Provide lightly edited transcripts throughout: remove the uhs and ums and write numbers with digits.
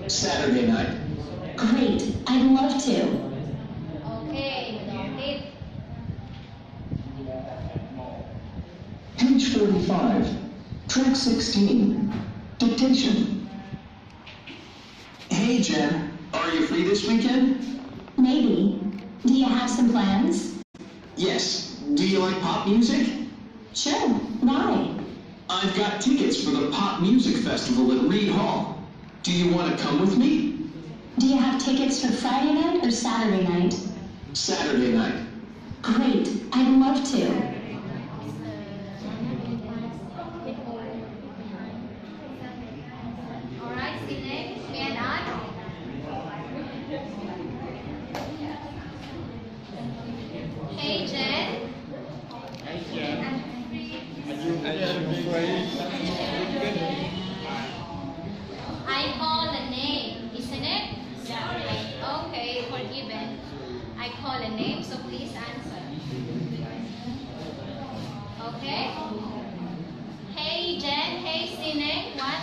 Saturday night. Great, I'd love to. Okay, noted. Page 45. Track 16. Dictation. Hey Jen, are you free this weekend? Maybe. Do you have some plans? Yes. Do you like pop music? Sure, why? I've got tickets for the Pop Music Festival at Reed Hall. Do you want to come with me? Do you have tickets for Friday night or Saturday night? Saturday night. Great, I'd love to. Alright, see next. Stand on. Hey Jen. I call the name, isn't it? Okay, forgiven. I call a name, so please answer. Okay? Hey Jen, hey Sine, what?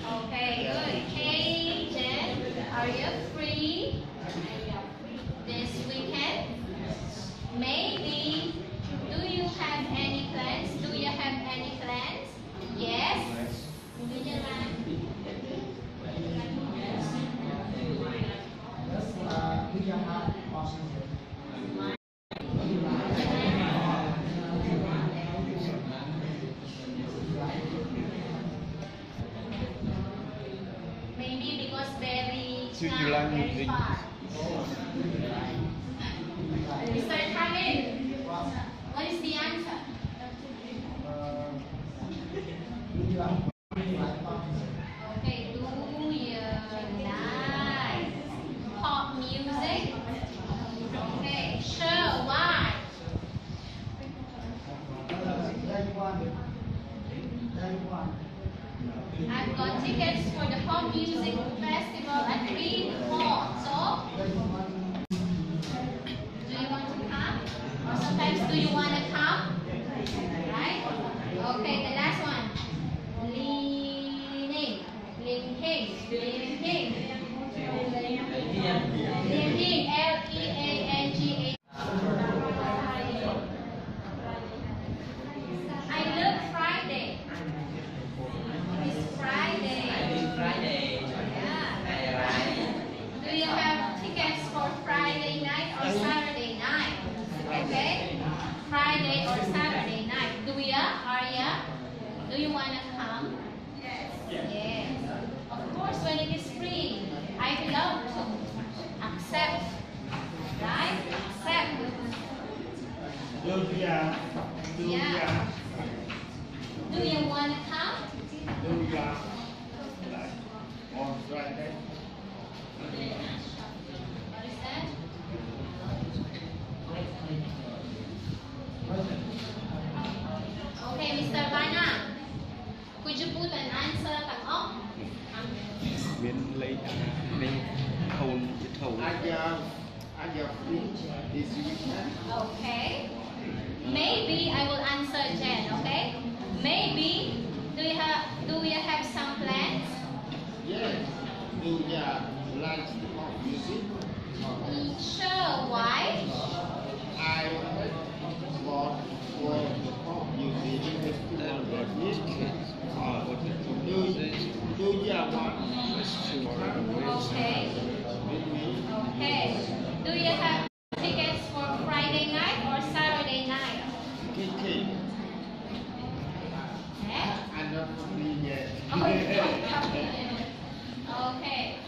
Okay, good. Hey Jen, are you free this weekend? Maybe. Do you have any plans? Do you have any plans? Yes. Maybe because very very far. Mr. Kamil, what is the answer? Okay, do you like pop music? Okay, sure, why? I've got tickets for the pop music festival at Reed Hall, so do you want to come? Or sometimes do you want to come? Right? Okay, the last one. Leaning. Linking. Linking. Linking. L-E-A-N-G-A. I look Friday. It's Friday. Yeah. Do you have tickets for Friday night or Saturday night? Okay? Friday or Saturday night. Do ya? Are ya? Do you want to come? Yes. Of course, when it is free, I love to accept. Right? Accept. Yeah. Do you want to come? On Friday. What is that? Okay, Mr. Bana, could you put an answer tặng ốc? Biến lấy thầu I got free this weekend. Okay. Maybe I will answer Jen, okay? Maybe do you have some plans? Yes. Do you like the pop music? Sure, why? I bought for the pop music festival. Do you want to come? Okay. Okay. Do you have tickets for Friday night or Saturday night? Ticket. Eh? I'm not free yet. Okay.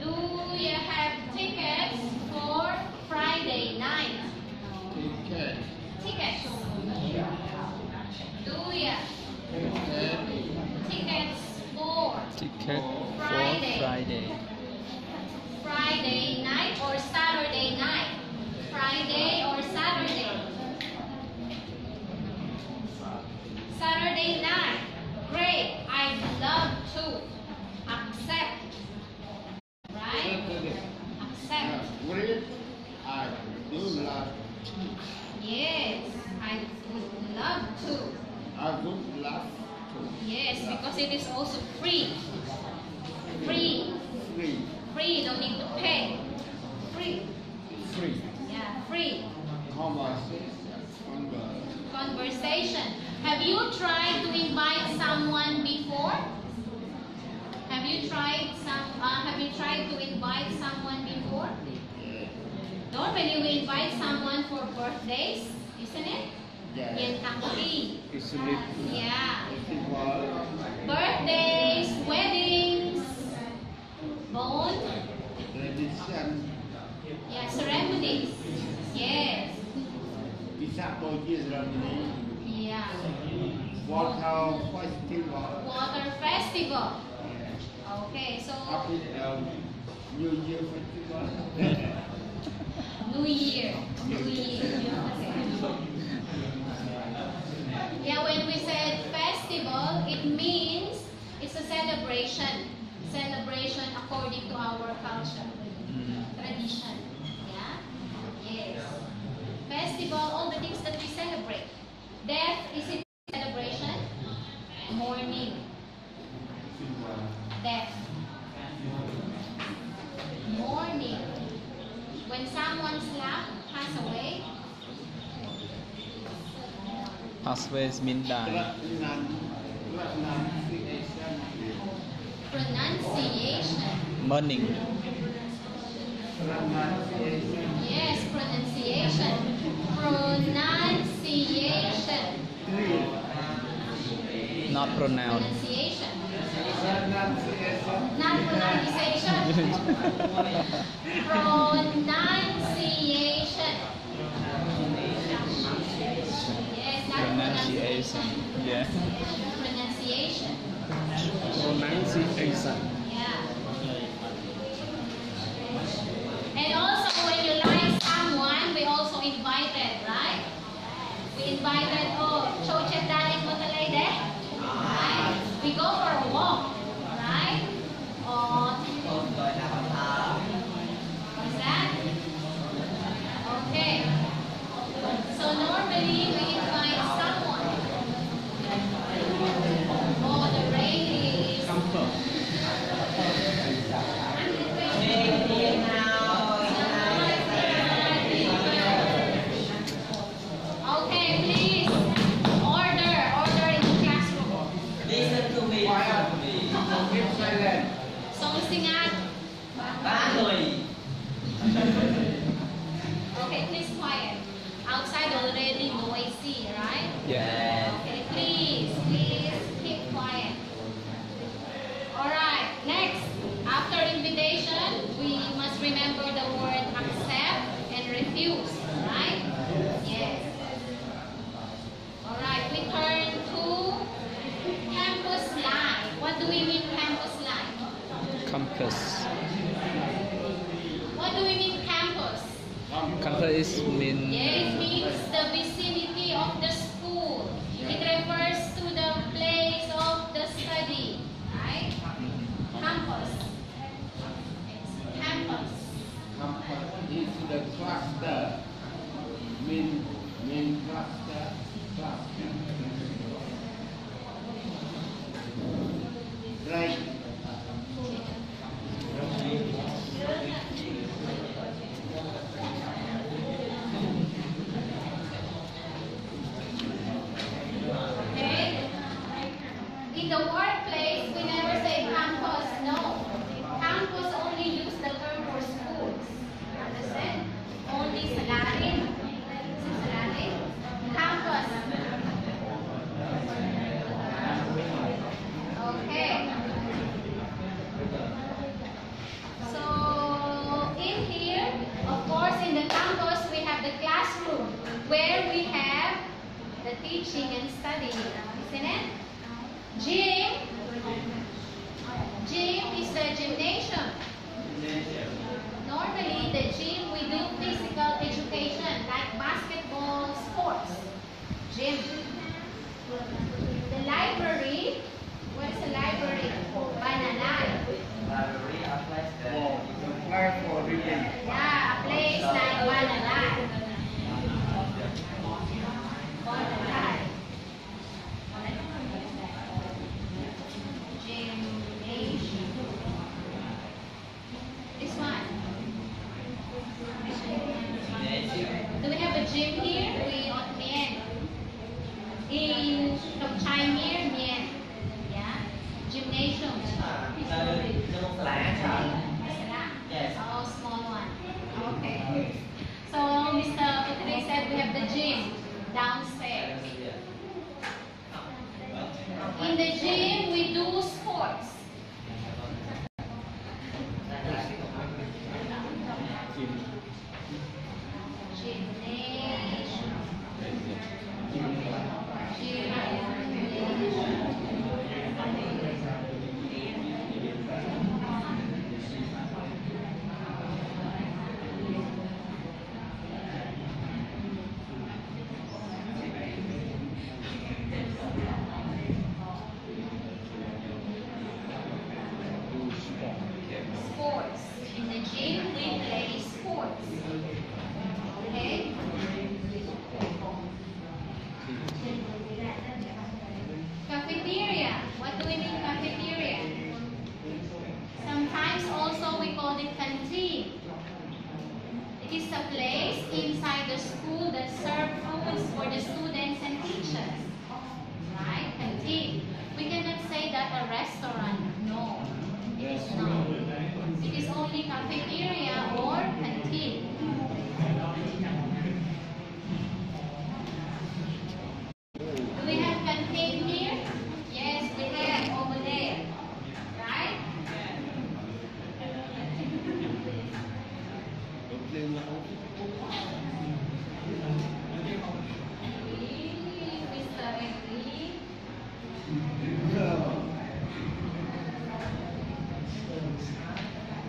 Do you have tickets for Friday night? Ticket. Tickets. Do you? Tickets for ticket for Friday. Friday night or Saturday night? Friday or Saturday? Saturday night. Great. I'd love to accept. Right? Accept. Great. I do love. Yes. I would I would love Yes, because it is also free. Free. free. Free, don't need to pay. Free. Free. Yeah, free. Conversation. Have you tried to invite someone before? Have you tried to invite someone before? Normally we invite someone for birthdays, isn't it? Yeah. Yan tangki. Isn't it? Yeah. Festival. Birthdays, weddings, bone, Tradition. yeah, ceremonies. Yes. Bisa Boji ceremony. Yeah. Water festival. Water festival. Okay, so Happy New Year festival. New Year. New Year. Okay. Yeah, when we said festival, it means it's a celebration. Celebration according to our culture. Tradition. Yeah? Yes. Festival, all the things that we celebrate. Death, is it celebration? Mourning. Death. Mourning. When someone's loved pass away, Passways mean die. pronunciation. Morning. Yes, pronunciation. Pronunciation. Not pronounced. Pronunciation. Not pronunciation. Pronunciation. Yes, not Pronunciation. Yeah. Pronunciation. Pronunciation. Yeah. And also when you like someone, we also invited, right? We invited, oh, Chochet daling mo talay de. Right? We go for a walk, right? Or what's that? Okay. So normally we invite someone. Oh, the rain is okay, please. Order in the classroom. Keep silent. Song singat. Okay, please quiet. Outside already noisy, right? Yeah. Okay, please keep quiet. Alright, next. After invitation, we must remember the word accept and refuse, right? Yes. Alright, we turn to campus life. What do we mean campus life? Campus. What do we mean campus? Campus is mean. Yeah, it means the vicinity of the school. It refers to the place of the study, right? Campus. It's campus. Campus is the cluster. Main cluster. Right. Okay? In the workplace, we never say campus, no. Campus only use the term for schools. Understand? Only sa Latin. Sa Latin. Campus. Okay. So, in here, of course, in the campus, we have the classroom where we have the teaching and studying, isn't it? Gym is the gymnasium. Normally, the gym, we do physical education like basketball, sports. Gym. The library, what is the library? Bananay. Apply for reading. Yeah, a place like Bananay. Bananay. What do we mean cafeteria? Sometimes also we call it canteen. It is a place inside the school that serves foods for the students and teachers.